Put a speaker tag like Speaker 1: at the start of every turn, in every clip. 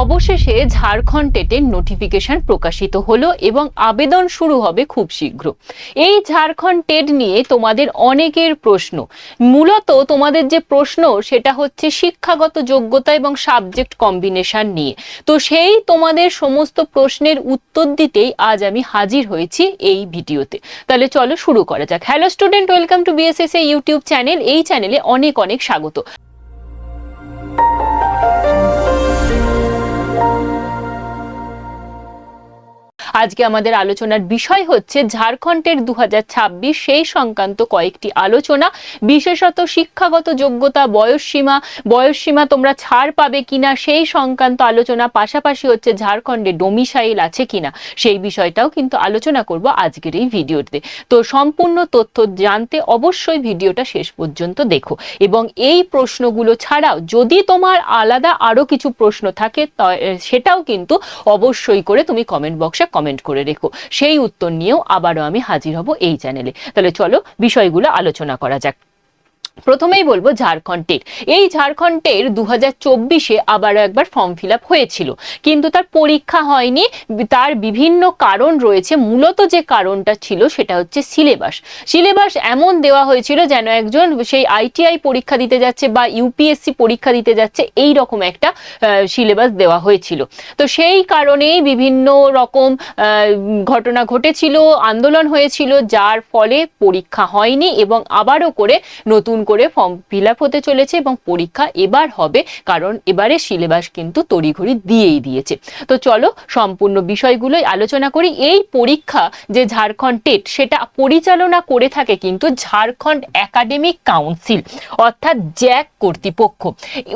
Speaker 1: অবশেষে ঝাড়খণ্ড টেটের নোটিফিকেশন প্রকাশিত হলো এবং আবেদন শুরু হবে খুব শীঘ্র। এই ঝাড়খণ্ড টেট নিয়ে তোমাদের অনেকের প্রশ্ন, মূলত তোমাদের যে প্রশ্ন সেটা হচ্ছে শিক্ষাগত যোগ্যতা এবং সাবজেক্ট কম্বিনেশন নিয়ে। তো সেই তোমাদের সমস্ত প্রশ্নের উত্তর দিতেই আজ আমি হাজির হয়েছি এই ভিডিওতে। তাহলে চলো শুরু করা যাক। Hello student, welcome to BSSE YouTube channel. এই চ্যানেলে অনেক অনেক স্বাগত। আজকে আমাদের আলোচনার বিষয় হচ্ছে ঝাড়খণ্ডের 2026 সেই সংক্রান্ত কয়েকটি আলোচনা, বিশেষত শিক্ষাগত যোগ্যতা, বয়সসীমা তোমরা ছাড় পাবে কিনা সেই সংক্রান্ত আলোচনা, পাশাপাশি হচ্ছে ঝাড়খণ্ডে ডোমিসাইল আছে কিনা সেই বিষয়টাও কিন্তু আলোচনা করব আজকের এই ভিডিওতে। তো সম্পূর্ণ তথ্য জানতে অবশ্যই ভিডিওটা শেষ পর্যন্ত দেখো, এবং এই প্রশ্নগুলো ছাড়াও যদি তোমার আলাদা আরো কিছু প্রশ্ন থাকে সেটাও কিন্তু অবশ্যই করে তুমি কমেন্ট বক্সে কমেন্ট করে রেখো, সেই উত্তর নিয়েও আবারও আমি হাজির হব এই চ্যানেলে। তাহলে চলো বিষয়গুলো আলোচনা করা যাক। প্রথমেই বলবো ঝাড়খণ্ড টেট। এই ঝাড়খণ্ড টেট 2024-এ আবারও একবার ফর্ম ফিল আপ হয়েছিল, কিন্তু তার পরীক্ষা হয়নি। তার বিভিন্ন কারণ রয়েছে। মূলত যে কারণটা ছিল সেটা হচ্ছে সিলেবাস এমন দেওয়া হয়েছিল যেন একজন সেই আইটিআই পরীক্ষা দিতে যাচ্ছে বা ইউপিএসসি পরীক্ষা দিতে যাচ্ছে, এই রকম একটা সিলেবাস দেওয়া হয়েছিল। তো সেই কারণেই বিভিন্ন রকম ঘটনা ঘটেছিল, আন্দোলন হয়েছিল, যার ফলে পরীক্ষা হয়নি এবং আবারও করে নতুন করে ফর্ম ফিল আপ হতে চলেছে এবং পরীক্ষা এবার হবে, কারণ এবারে সিলেবাস কিন্তু তড়িঘড়ি দিয়েই দিয়েছে। তো চলো সম্পূর্ণ বিষয়গুলোই আলোচনা করি। এই পরীক্ষা যে ঝাড়খণ্ড টেট, সেটা পরিচালনা করে থাকে কিন্তু ঝাড়খণ্ড একাডেমিক কাউন্সিল, অর্থাৎ জ্যাক কর্তৃপক্ষ।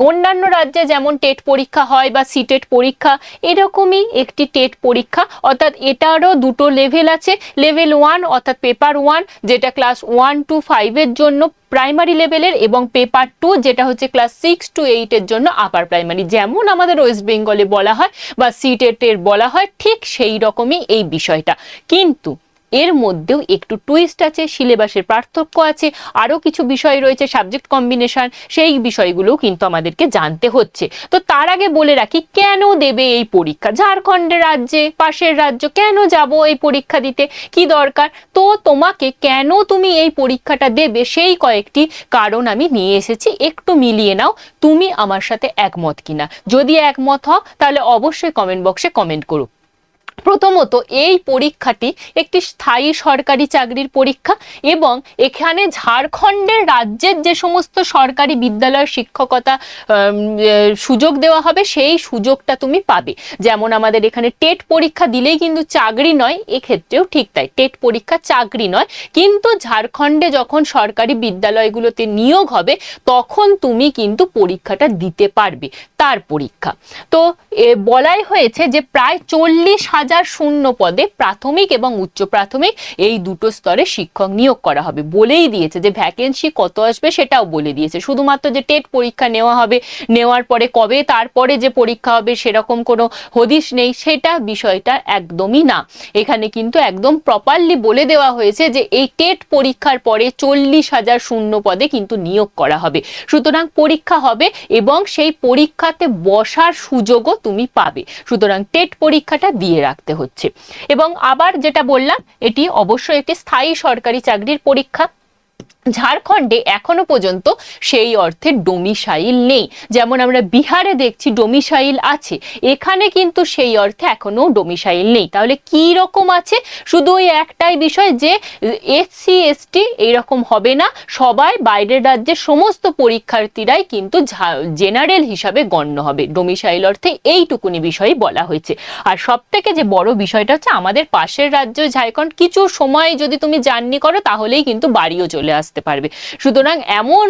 Speaker 1: অন্যান্য রাজ্যে যেমন টেট পরীক্ষা হয় বা সিটেট পরীক্ষা, এরকমই একটি টেট পরীক্ষা, অর্থাৎ এটারও দুটো লেভেল আছে। লেভেল 1 অর্থাৎ পেপার 1 যেটা ক্লাস 1 to 5 এর জন্য প্রাইমারি লেভেলের, এবং পেপার 2 যেটা হচ্ছে ক্লাস 6 to 8 এর জন্য আপার প্রাইমারি, যেমন আমাদের ওয়েস্ট বেঙ্গলে বলা হয় বা সিটেটের বলা হয়, ঠিক সেই রকমই এই বিষয়টা। কিন্তু এর মধ্যেও একটু টুইস্ট আছে, সিলেবাসের পার্থক্য আছে, আরো কিছু বিষয় রয়েছে, সাবজেক্ট কম্বিনেশন, সেই বিষয়গুলোও কিন্তু আমাদেরকে জানতে হচ্ছে। তো তার আগে বলে রাখি, কেন দেবে এই পরীক্ষা? ঝাড়খণ্ডের রাজ্যে, পাশের রাজ্য, কেন যাব এই পরীক্ষা দিতে, কি দরকার? তো তোমাকে কেন তুমি এই পরীক্ষাটা দেবে সেই কয়েকটি কারণ আমি নিয়ে এসেছি, একটু মিলিয়ে নাও তুমি আমার সাথে একমত কিনা। যদি একমত হও তাহলে অবশ্যই কমেন্ট বক্সে কমেন্ট করো। প্রথমত, এই পরীক্ষাটি একটি স্থায়ী সরকারি চাকরির পরীক্ষা, এবং এখানে ঝাড়খণ্ডের রাজ্যের যে সমস্ত সরকারি বিদ্যালয়ের শিক্ষকতা সুযোগ দেওয়া হবে সেই সুযোগটা তুমি পাবে। যেমন আমাদের এখানে টেট পরীক্ষা দিলেই কিন্তু চাকরি নয়, এক্ষেত্রেও ঠিক তাই, টেট পরীক্ষা চাকরি নয়, কিন্তু ঝাড়খণ্ডে যখন সরকারি বিদ্যালয়গুলোতে নিয়োগ হবে তখন তুমি কিন্তু পরীক্ষাটা দিতে পারবে, তার পরীক্ষা। তো বলাই হয়েছে যে প্রায় 40,000 শূন্য পদে প্রাথমিক এবং উচ্চ প্রাথমিক এই দুটো স্তরে শিক্ষক নিয়োগ করা হবে। বলেই দিয়েছে যে ভ্যাকেন্সি কত আসবে সেটাও বলে দিয়েছে। শুধুমাত্র যে টেট পরীক্ষা নেওয়া হবে, নেওয়ার পরে কবে তারপরে যে পরীক্ষা হবে সেরকম কোনো হদিশ নেই, সেটা বিষয়টা একদমই না। এখানে কিন্তু একদম প্রপারলি বলে দেওয়া হয়েছে যে এই টেট পরীক্ষার পরে 40,000 শূন্য পদে কিন্তু নিয়োগ করা হবে। সুতরাং পরীক্ষা হবে এবং সেই পরীক্ষাতে বসার সুযোগও তুমি পাবে। সুতরাং টেট পরীক্ষাটা দিয়ে রাখতে হচ্ছে। এবং আবার যেটা বললাম, এটি অবশ্যই একটি স্থায়ী সরকারি চাকরির পরীক্ষা। ঝাড়খণ্ডে এখনো পর্যন্ত সেই অর্থে ডোমিসাইল নেই। যেমন আমরা বিহারে দেখছি ডোমিসাইল আছে, এখানে কিন্তু সেই অর্থে এখনো ডোমিসাইল নেই। তাহলে কি রকম আছে? শুধু ওই একটাই বিষয় যে এসসি এসটি এইরকম হবে না, সবাই বাইরের রাজ্যের সমস্ত পরীক্ষার্থীরাই কিন্তু জেনারেল হিসাবে গণ্য হবে। ডোমিসাইল অর্থে এইটুকুনি বিষয়ই বলা হয়েছে। আর সব থেকে যে বড় বিষয়টা হচ্ছে, আমাদের পাশের রাজ্য ঝাড়খণ্ড, কিছু সময় যদি তুমি জার্নি করো তাহলেই কিন্তু বাড়িও চলে আসতে পারবে। সুতরাং এমন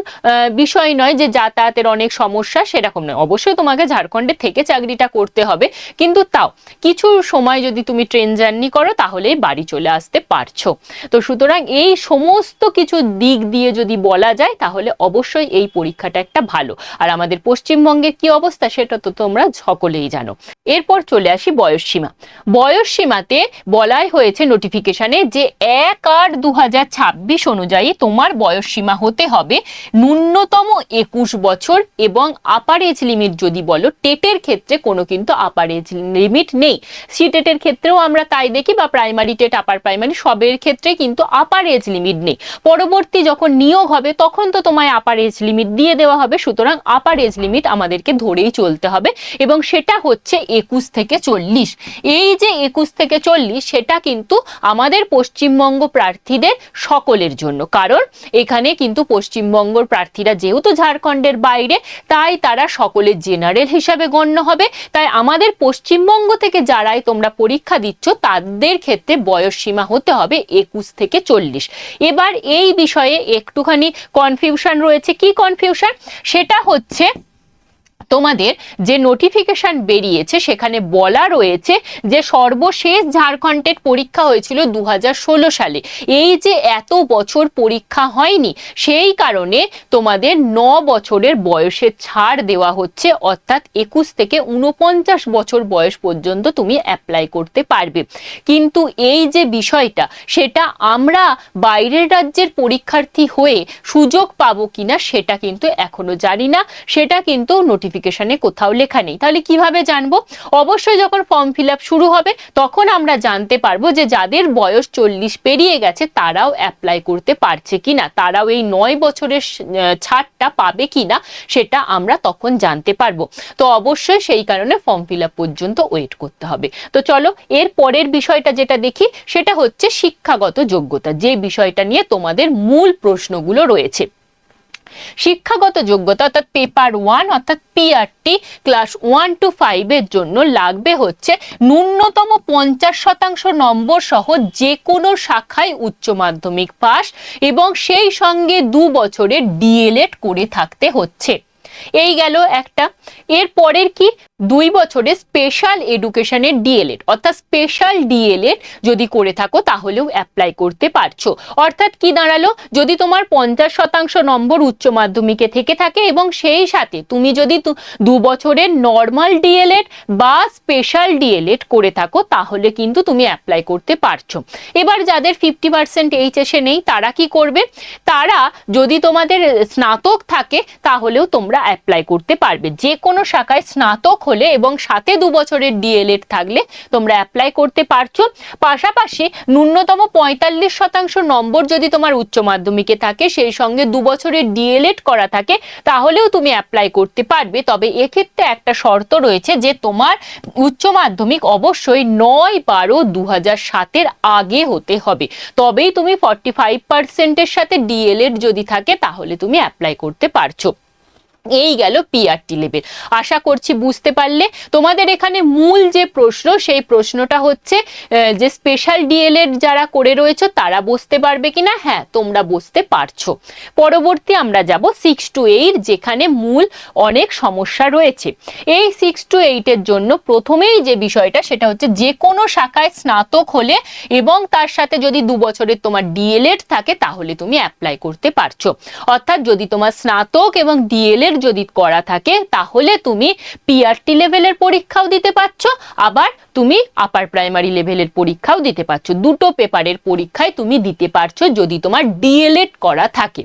Speaker 1: বিষয় নয় যে যাতায়াতের অনেক সমস্যা, সেরকম নয়। অবশ্যই তোমাকে ঝাড়খণ্ডে থেকে চাকরিটা করতে হবে, কিন্তু তাও কিছু সময় যদি তুমি ট্রেন জার্নি করো তাহলেই বাড়ি চলে আসতে পারছো। তো সুতরাং এই সমস্ত কিছু দিক দিয়ে যদি বলা যায় তাহলে অবশ্যই এই পরীক্ষাটা একটা ভালো। আর আমাদের পশ্চিমবঙ্গের কি অবস্থা সেটা তো তোমরা সকলেই জানো। এরপর চলে আসি বয়সসীমা। বয়সসীমাতে বলাই হয়েছে নোটিফিকেশনে যে 1/8/2026 অনুযায়ী তোমার বয়সসীমা হতে হবে ন্যূনতম 21 বছর, এবং আপার এজ লিমিট যদি বলো, টেটের ক্ষেত্রে কোনো কিন্তু আপার এজ লিমিট নেই। সিটেটের ক্ষেত্রেও আমরা তাই দেখি, বা প্রাইমারি টেট, আপার প্রাইমারি সবের ক্ষেত্রে কিন্তু আপার এজ লিমিট নেই। পরবর্তী যখন নিয়োগ হবে তখন তো তোমায় আপার এজ লিমিট দিয়ে দেওয়া হবে, সুতরাং আপার এজ লিমিট আমাদেরকে ধরেই চলতে হবে, এবং সেটা হচ্ছে 21 থেকে 40। এই যে 21 থেকে 40 সেটা কিন্তু আমাদের পশ্চিমবঙ্গ প্রার্থীদের সকলের জন্য, কারণ এখানে কিন্তু পশ্চিমবঙ্গের প্রার্থীরা যেহেতু ঝাড়খণ্ডের বাইরে, তাই তারা সকলের জেনারেল হিসাবে গণ্য হবে। তাই আমাদের পশ্চিমবঙ্গ থেকে যারাই তোমরা পরীক্ষা দিচ্ছ তাদের ক্ষেত্রে বয়সসীমা হতে হবে 21 থেকে 40। এবার এই বিষয়ে একটুখানি কনফিউশন রয়েছে। কি কনফিউশন? সেটা হচ্ছে তোমাদের যে নোটিফিকেশন বেরিয়েছে সেখানে বলা রয়েছে যে সর্বশেষ ঝাড়খণ্ডের পরীক্ষা হয়েছিল 2016 সালে। এই যে এত বছর পরীক্ষা হয়নি, সেই কারণে তোমাদের 9 বছরের বয়সের ছাড় দেওয়া হচ্ছে, অর্থাৎ 21 থেকে 49 বছর বয়স পর্যন্ত তুমি অ্যাপ্লাই করতে পারবে। কিন্তু এই যে বিষয়টা, সেটা আমরা বাইরের রাজ্যের পরীক্ষার্থী হয়ে সুযোগ পাবো কিনা সেটা কিন্তু এখনো জানি না, সেটা কিন্তু নোটিফিকেশনে কোথাও লেখা নেই। তাহলে কিভাবে জানবো? অবশ্যই যখন ফর্ম ফিল আপ শুরু হবে তখন আমরা জানতে পারবো যে যাদের বয়স 40 পেরিয়ে গেছে তারাও অ্যাপ্লাই করতে পারছে কিনা, তারাও এই 9 বছরের ছাড়টা পাবে কিনা সেটা আমরা তখন জানতে পারবো। তো অবশ্যই সেই কারণে ফর্ম ফিল আপ পর্যন্ত ওয়েট করতে হবে। তো চলো এর পরের বিষয়টা যেটা দেখি, সেটা হচ্ছে শিক্ষাগত যোগ্যতা, যে বিষয়টা নিয়ে তোমাদের মূল প্রশ্নগুলো রয়েছে। শিক্ষাগত যোগ্যতা অর্থাৎ পেপার 1 অর্থাৎ পিআরটি ক্লাস 1 to 5 এর জন্য লাগবে হচ্ছে ন্যূনতম 50% নম্বর সহ যে কোনো শাখায় উচ্চ মাধ্যমিক পাস, এবং সেই সঙ্গে 2 বছরের ডিএলএড করে থাকতে হচ্ছে। এই গেল একটা। এর পরের কি? 2 বছরের স্পেশাল এডুকেশনের ডিএলএড অর্থাৎ স্পেশাল ডিএলএড যদি করে থাকো তাহলেও অ্যাপ্লাই করতে পারছো। অর্থাৎ কি দাঁড়ালো? যদি তোমার 50% নম্বর উচ্চ মাধ্যমিকে থেকে থাকে এবং সেই সাথে তুমি যদি 2 বছরের নর্মাল ডিএলএড বা স্পেশাল ডিএলএড করে থাকো তাহলে কিন্তু তুমি অ্যাপ্লাই করতে পারছো। এবার যাদের 50% এইচএসে নেই তারা কি করবে? তারা যদি তোমাদের স্নাতক থাকে তাহলেও তোমরা অ্যাপ্লাই করতে পারবে। যে কোনো শাখায় স্নাতক হলে এবং সাথে 2 বছরের ডিএলএড থাকলে তোমরা অ্যাপ্লাই করতে পারছো। পাশাপাশি ন্যূনতম 45% নম্বর যদি তোমার উচ্চ মাধ্যমিকে থাকে, সেই সঙ্গে 2 বছরের ডিএলএড করা থাকে, তাহলেও তুমি অ্যাপ্লাই করতে পারবে। তবে এক্ষেত্রে একটা শর্ত রয়েছে যে তোমার উচ্চ মাধ্যমিক অবশ্যই 9/12/2007 আগে হতে হবে, তবেই তুমি 45% সাথে ডিএলএড যদি থাকে তাহলে তুমি অ্যাপ্লাই করতে পারছো। এই গেল পিআরটি লেভেল। আশা করছি বুঝতে পারলে। তোমাদের এখানে মূল যে প্রশ্ন, সেই প্রশ্নটা হচ্ছে যে স্পেশাল ডিএলএড যারা করে রয়েছে তারা বসতে পারবে কিনা। হ্যাঁ, তোমরা বসতে পারছো। পরবর্তী আমরা যাব 6 to 8, যেখানে মূল অনেক সমস্যা রয়েছে। এই 6 to 8 এর জন্য প্রথমেই যে বিষয়টা সেটা হচ্ছে যে কোনো শাখায় স্নাতক হলে এবং তার সাথে যদি 2 বছরের তোমার ডিএলএড থাকে তাহলে তুমি অ্যাপ্লাই করতে পারছো। অর্থাৎ যদি তোমার স্নাতক এবং ডিএলএড যদি করা থাকে তাহলে তুমি পিআরটি লেভেলের পরীক্ষাও দিতে পারছো, আবার তুমি আপার প্রাইমারি লেভেলের পরীক্ষাও দিতে পারছো। দুটো পেপারের পরীক্ষায় তুমি দিতে পারছো যদি তোমার ডিএলএড করা থাকে।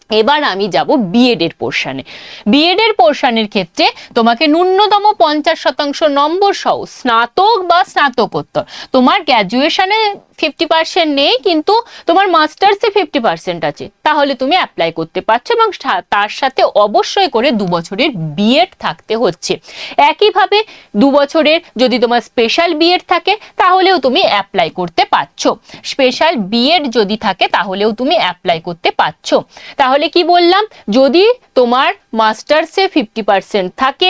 Speaker 1: এবার আমি যাব বিএড এর পোর্শনে। বিএড এর পোর্শনের ক্ষেত্রে তোমাকে ন্যূনতম 50% নম্বর সহ স্নাতক বা স্নাতকোত্তর, তোমার গ্র্যাজুয়েশনে 50% নেই কিন্তু তোমার মাস্টার্সে 50% আছে, তাহলে তুমি অ্যাপ্লাই করতে পারছো, এবং তার সাথে অবশ্যই করে 2 বছরের বিএড থাকতে হচ্ছে। একইভাবে 2 বছরের যদি তোমার স্পেশাল বিএড থাকে তাহলেও তুমি অ্যাপ্লাই করতে পারছো। স্পেশাল বিএড যদি থাকে তাহলেও তুমি অ্যাপ্লাই করতে পারছো। তাহলে কি বললাম? যদি তোমার মাস্টার্সে 50% থাকে,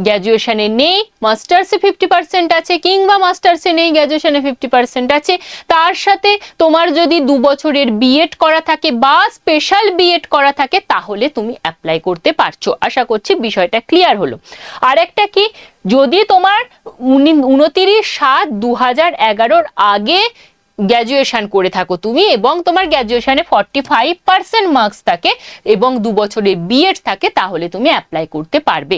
Speaker 1: গ্র্যাজুয়েশনে নেই, মাস্টার্সে 50% আছে, কিংবা মাস্টার্সে নেই, গ্র্যাজুয়েশনে 50% আছে, তার সাথে তোমার যদি 2 বছরের বিএড করা থাকে বা স্পেশাল বিএড করা থাকে তাহলে তুমি অ্যাপ্লাই করতে পারছো। আশা করছি বিষয়টা ক্লিয়ার হলো। আরেকটা কি, যদি তোমার 29/7/2011 আগে গ্র্যাজুয়েশন করে থাকো তুমি এবং তোমার গ্র্যাজুয়েশনে 45% মার্কস থাকে এবং 2 বছরের বিএড থাকে তাহলে তুমি অ্যাপ্লাই করতে পারবে।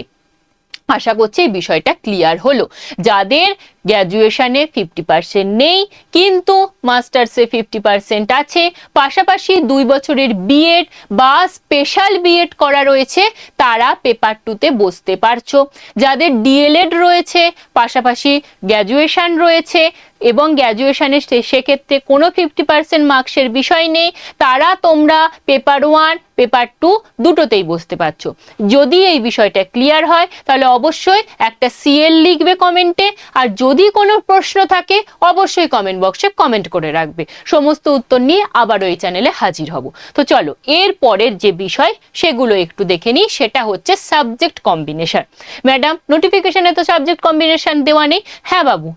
Speaker 1: আশা করছি এই বিষয়টা ক্লিয়ার হলো। যাদের গ্র্যাজুয়েশনে 50% নেই কিন্তু মাস্টার্সে 50% আছে, পাশাপাশি 2 বছরের বিএড বা স্পেশাল বিএড করা রয়েছে, তারা পেপার 2তে বসতে পারছো। যাদের ডিএলএড রয়েছে, পাশাপাশি গ্র্যাজুয়েশন রয়েছে এবং গ্র্যাজুয়েশনের সেক্ষেত্রে কোনো 50% মার্কসের বিষয় নেই, তারা তোমরা পেপার 1 পেপার 2 দুটোতেই বসতে পারছো। যদি এই বিষয়টা ক্লিয়ার হয় তাহলে অবশ্যই একটা সিএল লিখবে কমেন্টে, আর যদি কোনো প্রশ্ন থাকে অবশ্যই কমেন্ট বক্সে কমেন্ট করে রাখবে। সমস্ত উত্তর নিয়ে আবারও এই চ্যানেলে হাজির হব। তো চলো এর পরের যে বিষয় সেগুলো একটু দেখে নিই, সেটা হচ্ছে সাবজেক্ট কম্বিনেশন। ম্যাডাম নোটিফিকেশনে তো সাবজেক্ট কম্বিনেশন দেওয়া নেই। হ্যাঁ বাবু,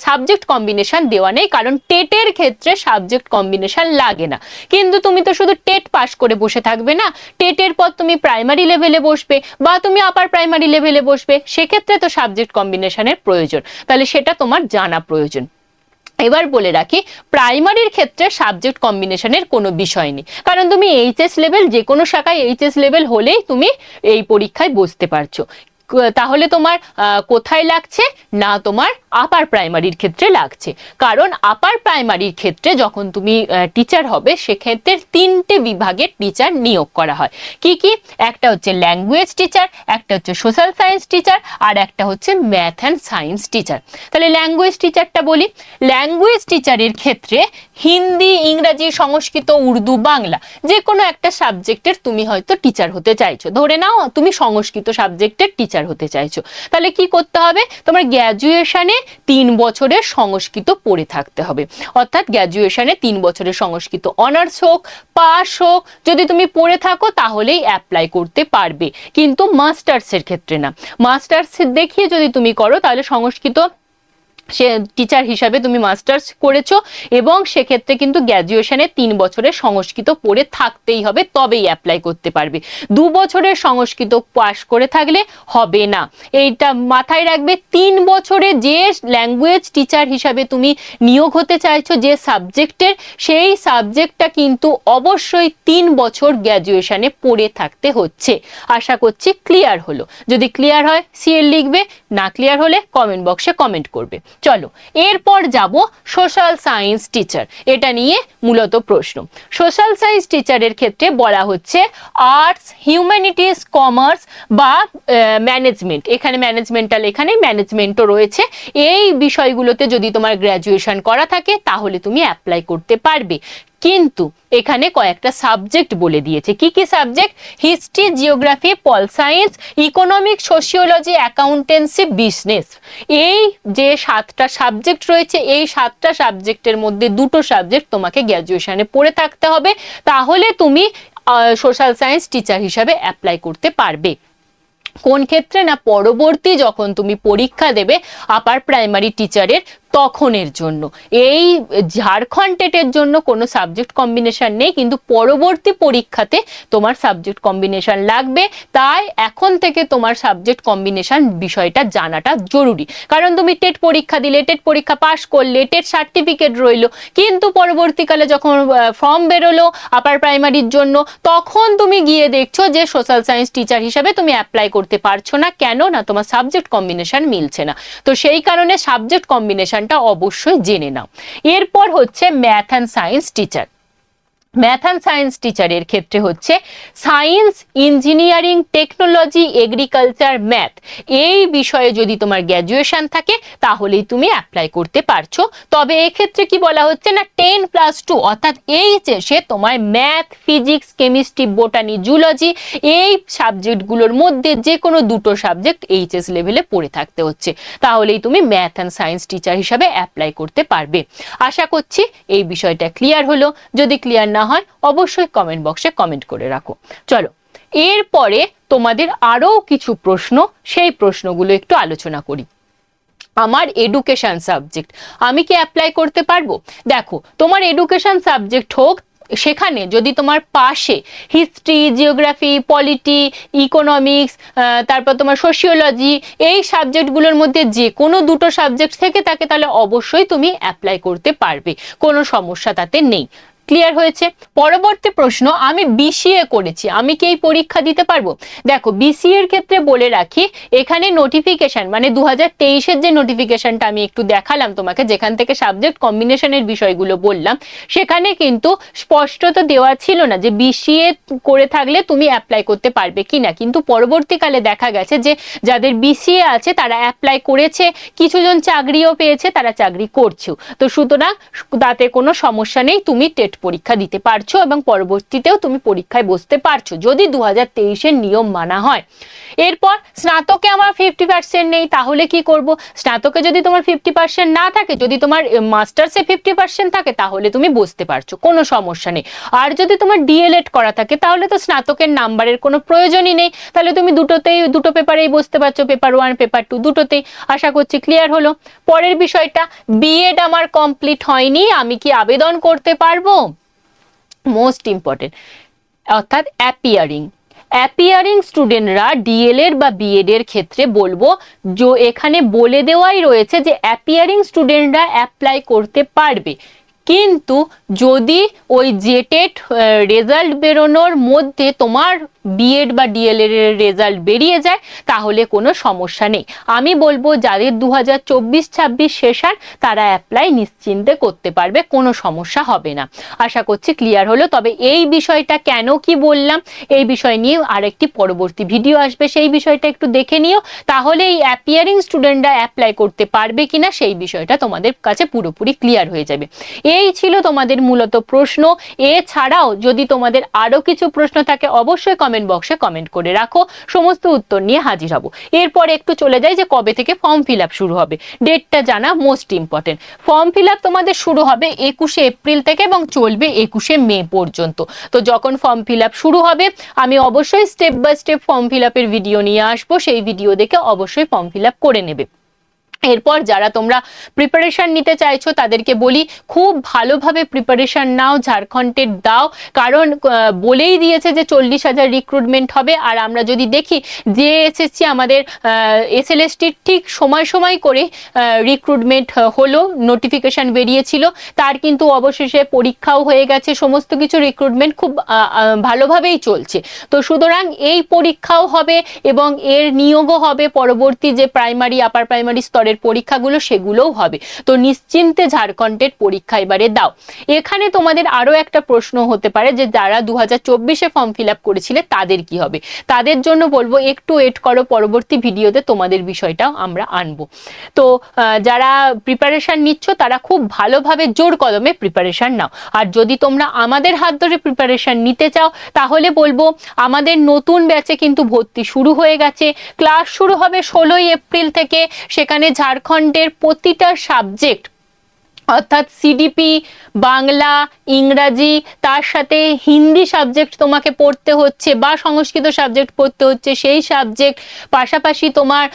Speaker 1: সাবজেক্ট কম্বিনেশন দেওয়া নেই, কারণ টেটের ক্ষেত্রে সাবজেক্ট কম্বিনেশন লাগে না। কিন্তু তুমি তো শুধু টেট পাস করে বসে থাকবে না, টেটের পর তুমি প্রাইমারি লেভেলে বসবে বা তুমি আপার প্রাইমারি লেভেলে বসবে, সেক্ষেত্রে তো সাবজেক্ট কম্বিনেশনের প্রয়োজন, তাহলে সেটা তোমার জানা প্রয়োজন। এবার বলে রাখি, প্রাইমারির ক্ষেত্রে সাবজেক্ট কম্বিনেশনের কোনো বিষয় নেই, কারণ তুমি এইচএস লেভেল, যে কোনো শাখায় এইচএস লেভেল হলেই তুমি এই পরীক্ষায় বসতে পারছো। তাহলে তোমার কোথায় লাগছে না, তোমার আপার প্রাইমারির ক্ষেত্রে লাগছে। কারণ আপার প্রাইমারির ক্ষেত্রে যখন তুমি টিচার হবে, সেক্ষেত্রে 3টে বিভাগের টিচার নিয়োগ করা হয়। কি কি? একটা হচ্ছে ল্যাঙ্গুয়েজ টিচার, একটা হচ্ছে সোশ্যাল সায়েন্স টিচার, আর একটা হচ্ছে ম্যাথ অ্যান্ড সায়েন্স টিচার। তাহলে ল্যাঙ্গুয়েজ টিচারটা বলি। ল্যাঙ্গুয়েজ টিচারের ক্ষেত্রে হিন্দি, ইংরাজি, সংস্কৃত, উর্দু, বাংলা যে কোনো একটা সাবজেক্টের তুমি হয়তো টিচার হতে চাইছো। ধরে নাও তুমি সংস্কৃত সাবজেক্টের টিচার হতে চাইছো, তাহলে কি করতে হবে? তোমার গ্র্যাজুয়েশনে 3 বছরের সংস্কৃত পড়ে থাকতে হবে। অর্থাৎ গ্র্যাজুয়েশনে 3 বছরের সংস্কৃত অনার্স হোক, পাস হোক, যদি তুমি পড়ে থাকো তাহলেই অ্যাপ্লাই করতে পারবে, কিন্তু মাস্টার্সের ক্ষেত্রে না। মাস্টার্স দেখিয়ে যদি তুমি করো তাহলে সংস্কৃত সে টিচার হিসাবে তুমি মাস্টার্স করেছো এবং সেক্ষেত্রে কিন্তু গ্র্যাজুয়েশনে 3 বছরের সংস্কৃত পড়ে থাকতেই হবে, তবেই অ্যাপ্লাই করতে পারবে। 2 বছরের সংস্কৃত পাস করে থাকলে হবে না, এইটা মাথায় রাখবে। 3 বছরে যে ল্যাঙ্গুয়েজ টিচার হিসাবে তুমি নিয়োগ হতে চাইছো, যে সাবজেক্টের, সেই সাবজেক্টটা কিন্তু অবশ্যই 3 বছর গ্র্যাজুয়েশনে পড়ে থাকতে হচ্ছে। আশা করছি ক্লিয়ার হলো। যদি ক্লিয়ার হয় সিএল লিখবে, না ক্লিয়ার হলে কমেন্ট বক্সে কমেন্ট করবে। চলো এরপর যাব সোশ্যাল সায়েন্স টিচার। এটা নিয়ে মূলত প্রশ্ন। সোশ্যাল সায়েন্স টিচারের ক্ষেত্রে বলা হচ্ছে আর্টস, হিউম্যানিটিস, কমার্স বা ম্যানেজমেন্ট। এখানে ম্যানেজমেন্টাল, এখানে ম্যানেজমেন্টও রয়েছে। এই বিষয়গুলোতে যদি তোমার গ্র্যাজুয়েশন করা থাকে তাহলে তুমি অ্যাপ্লাই করতে পারবে। কিন্তু এখানে কয়েকটা সাবজেক্ট বলে দিয়েছে। কি কি subject? History, geography, pol science, economics, sociology, accountancy, business. এই যে 7টা সাবজেক্ট রয়েছে, এই 7টা সাবজেক্টের মধ্যে 2টো সাবজেক্ট তোমাকে গ্র্যাজুয়েশনে পড়ে থাকতে হবে, তাহলে তুমি সোশ্যাল সায়েন্স টিচার হিসাবে অ্যাপ্লাই করতে পারবে। কোন ক্ষেত্রে না, পরবর্তী যখন তুমি পরীক্ষা দেবে আপার প্রাইমারি টিচারের, তখনের জন্য। এই ঝাড়খণ্ড টেটের জন্য কোনো সাবজেক্ট কম্বিনেশন নেই, কিন্তু পরবর্তী পরীক্ষাতে তোমার সাবজেক্ট কম্বিনেশন লাগবে। তাই এখন থেকে তোমার সাবজেক্ট কম্বিনেশন বিষয়টা জানাটা জরুরি। কারণ তুমি টেট পরীক্ষা দিলে, টেট পরীক্ষা পাস করলে, টেট সার্টিফিকেট রইলো, কিন্তু পরবর্তীকালে যখন ফর্ম বেরোলো আপার প্রাইমারির জন্য, তখন তুমি গিয়ে দেখছো যে সোশ্যাল সায়েন্স টিচার হিসাবে তুমি অ্যাপ্লাই করতে পারছো না। কেন না? তোমার সাবজেক্ট কম্বিনেশন মিলছে না। তো সেই কারণে সাবজেক্ট কম্বিনেশন অবশ্যই জেনে নাও। এরপর হচ্ছে math and science teacher. Math and science টিচারের ক্ষেত্রে হচ্ছে science, engineering, technology, agriculture, math. এই বিষয়ে যদি তোমার গ্র্যাজুয়েশন থাকে তাহলেই তুমি অ্যাপ্লাই করতে পারছো। তবে এক্ষেত্রে কি বলা হচ্ছে না, 10+2 অর্থাৎ এইচএসে তোমার math, physics, chemistry, botany, zoology এই সাবজেক্টগুলোর মধ্যে যে কোনো 2টো সাবজেক্ট এইচএস লেভেলে পড়ে থাকতে হচ্ছে, তাহলেই তুমি ম্যাথ অ্যান্ড সায়েন্স টিচার হিসাবে অ্যাপ্লাই করতে পারবে। আশা করছি এই বিষয়টা ক্লিয়ার হলো। যদি ক্লিয়ার না হয় অবশ্যই কমেন্ট বক্সে কমেন্ট করে রাখো। চলো এরপরে তোমাদের আরো কিছু প্রশ্ন, সেই প্রশ্নগুলো একটু আলোচনা করি। আমার এডুকেশন সাবজেক্ট, আমি কি অ্যাপ্লাই করতে পারবো? দেখো, তোমার এডুকেশন সাবজেক্ট হোক, সেখানে যদি তোমার পাশে হিস্ট্রি, জিওগ্রাফি, পলিটি, ইকোনমিক্স, তারপর তোমার সোশিওলজি, এই সাবজেক্টগুলোর মধ্যে যে কোনো 2টো সাবজেক্ট থেকে থাকে, তাহলে অবশ্যই তুমি অ্যাপ্লাই করতে পারবে, কোনো সমস্যা তাতে নেই। ক্লিয়ার হয়েছে? পরবর্তী প্রশ্ন, আমি বিসিএ করেছি, আমি কি এই পরীক্ষা দিতে পারবো? দেখো, বিসিএ এর ক্ষেত্রে বলে রাখি, এখানে নোটিফিকেশন মানে 2023-এর যে নোটিফিকেশনটা আমি একটু দেখালাম তোমাকে, যেখান থেকে সাবজেক্ট কম্বিনেশনের বিষয়গুলো বললাম, সেখানে কিন্তু স্পষ্টত দেওয়া ছিল না যে বিসিএ করে থাকলে তুমি অ্যাপ্লাই করতে পারবে কিনা, কিন্তু পরবর্তীকালে দেখা গেছে যে যাদের বিসিএ আছে তারা অ্যাপ্লাই করেছে, কিছুজন চাকরিও পেয়েছে, তারা চাকরি করছেও। তো সুতরাং তাতে কোনো সমস্যা নেই, তুমি টেট পরীক্ষা দিতে পারছো এবং পরবর্তীতেও তুমি পরীক্ষায় বসতে পারছো যদি 2023-এর নিয়ম মানা হয়। এরপর স্নাতকে আমার 50% নেই, তাহলে কি করব? স্নাতকে যদি তোমার 50% না থাকে, যদি তোমার মাস্টার্সে 50% থাকে, তাহলে তুমি বসতে পারছো, কোনো সমস্যা নেই। আর যদি তোমার ডিএলএড করা থাকে, তাহলে তো স্নাতকের নাম্বারের কোনো প্রয়োজনই নেই, তাহলে তুমি দুটো পেপারেই বসতে পারছো, পেপার 1 পেপার 2 দুটোতেই। আশা করছি ক্লিয়ার হলো। পরের বিষয়টা, বিএড আমার কমপ্লিট হয়নি, আমি কি আবেদন করতে পারবো? মোস্ট ইম্পর্টেন্ট, অর্থাৎ অ্যাপিয়ারিং স্টুডেন্টরা ডিএলএড বা বিএড এর ক্ষেত্রে বলবো যে এখানে বলে দেওয়াই রয়েছে যে অ্যাপিয়ারিং স্টুডেন্টরা অ্যাপ্লাই করতে পারবে, কিন্তু যদি ওই জেটেট রেজাল্ট বেরোনোর মধ্যে তোমার বিএড বা ডিএলএড এর রেজাল্ট বেরিয়ে যায়, তাহলে কোনো সমস্যা নেই। আমি বলবো যাদের 2024-26 সেশন, তারা অ্যাপ্লাই নিশ্চিন্তে করতে পারবে, কোনো সমস্যা হবে না। আশা করছি ক্লিয়ার হলো। তবে এই বিষয়টা কেন কি বললাম, এই বিষয় নিয়ে আরেকটি পরবর্তী ভিডিও আসবে, সেই বিষয়টা একটু দেখে নিও, তাহলে এই অ্যাপিয়ারিং স্টুডেন্টরা অ্যাপ্লাই করতে পারবে কিনা সেই বিষয়টা তোমাদের কাছে পুরোপুরি ক্লিয়ার হয়ে যাবে। এই ছিল তোমাদের মূলত প্রশ্ন। এছাড়াও যদি তোমাদের আরো কিছু প্রশ্ন থাকে, অবশ্যই কমেন্ট বক্সে কমেন্ট করে রাখো, সমস্ত উত্তর নিয়ে হাজির হব। এরপর একটু চলে যাই যে কবে থেকে ফর্ম ফিল আপ শুরু হবে, ডেটটা জানা most important. Form fill up তোমাদের শুরু হবে 21শে এপ্রিল থেকে এবং চলবে 21শে মে পর্যন্ত। তো যখন ফর্ম ফিল আপ শুরু হবে, আমি অবশ্যই step by step form fill আপের ভিডিও নিয়ে আসবো, সেই ভিডিও দেখে অবশ্যই ফর্ম ফিল আপ করে নেবে। এরপর যারা তোমরা প্রিপারেশন নিতে চাইছো, তাদেরকে বলি খুব ভালোভাবে প্রিপারেশন নাও, ঝাড়খণ্ডের দাও, কারণ বলেই দিয়েছে যে 40,000 রিক্রুটমেন্ট হবে। আর আমরা যদি দেখি যে এসএসসি আমাদের এসএলএসটির ঠিক সময় করে রিক্রুটমেন্ট হলো, নোটিফিকেশন বেরিয়েছিল, তার কিন্তু অবশেষে পরীক্ষাও হয়ে গেছে, সমস্ত কিছু রিক্রুটমেন্ট খুব ভালোভাবেই চলছে। তো সুতরাং এই পরীক্ষাও হবে এবং এর নিয়োগও হবে, পরবর্তী যে প্রাইমারি আপার প্রাইমারি স্তরের পরীক্ষাগুলো সেগুলোও হবে। তো নিশ্চিন্তে ঝাড়খণ্ডের পরীক্ষা এবারে দাও। এখানে তোমাদের আরো একটা প্রশ্ন হতে পারে যে যারা 2024-এ ফর্ম ফিল আপ করেছিলে তাদের কি হবে, তাদের জন্য বলবো একটু ওয়েট করো, পরবর্তী ভিডিওতে তোমাদের বিষয়টাও আমরা আনবো। তো যারা প্রিপারেশন নিচ্ছ তারা খুব ভালোভাবে জোর কদমে প্রিপারেশন নাও। আর যদি তোমরা আমাদের হাত ধরে প্রিপারেশন নিতে চাও, তাহলে বলবো আমাদের নতুন ব্যাচে কিন্তু ভর্তি শুরু হয়ে গেছে। ক্লাস শুরু হবে 16ই এপ্রিল থেকে। সেখানে ঝাড়খণ্ডের প্রতিটা সাবজেক্ট, অর্থাৎ সিডিপি, বাংলা, ইংরাজি, তার সাথে হিন্দি সাবজেক্ট তোমাকে পড়তে হচ্ছে বা সংস্কৃত সাবজেক্ট পড়তে হচ্ছে, সেই সাবজেক্ট পাশাপাশি তোমার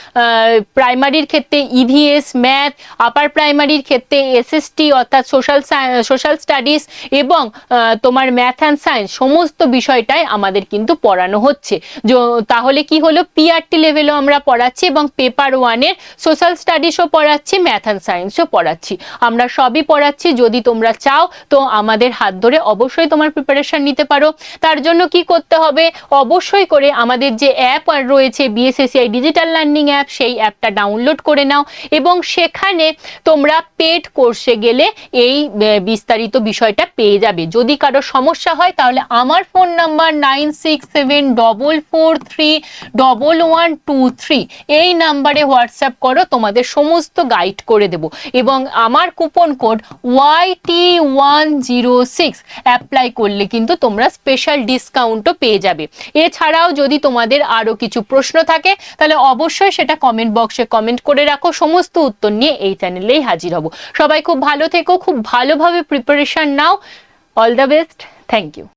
Speaker 1: প্রাইমারির ক্ষেত্রে ইভিএস, ম্যাথ, আপার প্রাইমারির ক্ষেত্রে এসএসটি অর্থাৎ সোশ্যাল স্টাডিজ এবং তোমার ম্যাথ অ্যান্ড সায়েন্স, সমস্ত বিষয়টাই আমাদের কিন্তু পড়ানো হচ্ছে। তাহলে কি হলো, পিআরটি লেভেলও আমরা পড়াচ্ছি এবং পেপার 1-এর সোশ্যাল স্টাডিজও পড়াচ্ছি, ম্যাথ অ্যান্ড সায়েন্সও পড়াচ্ছি, আমরা সবই পড়াচ্ছি। যদি তোমরা চাও তো আমাদের হাত ধরে অবশ্যই তোমার প্রিপারেশন নিতে পারো। তার জন্য কি করতে হবে, অবশ্যই করে আমাদের যে অ্যাপ রয়েছে বিএসএসসিআই ডিজিটাল লার্নিং অ্যাপ, সেই অ্যাপটা ডাউনলোড করে নাও এবং সেখানে তোমরা পেড কোর্সে গেলে এই বিস্তারিত বিষয়টা পেয়ে যাবে। যদি কারো সমস্যা হয় তাহলে আমার ফোন নাম্বার 9674431123, এই নাম্বারে হোয়াটসঅ্যাপ করো, তোমাদের সমস্ত গাইড করে দেব। এবং আমার কুপন কোড YT106 অ্যাপ্লাই করলে কিন্তু তোমরা স্পেশাল ডিসকাউন্টও পেয়ে যাবে। এছাড়াও যদি তোমাদের আরো কিছু প্রশ্ন থাকে তাহলে অবশ্যই সেটা কমেন্ট বক্সে কমেন্ট করে রাখো, সমস্ত উত্তর নিয়ে এই চ্যানেলেই হাজির হব। সবাই খুব ভালো থেকো, খুব ভালোভাবে প্রিপারেশন নাও। All the best, thank you.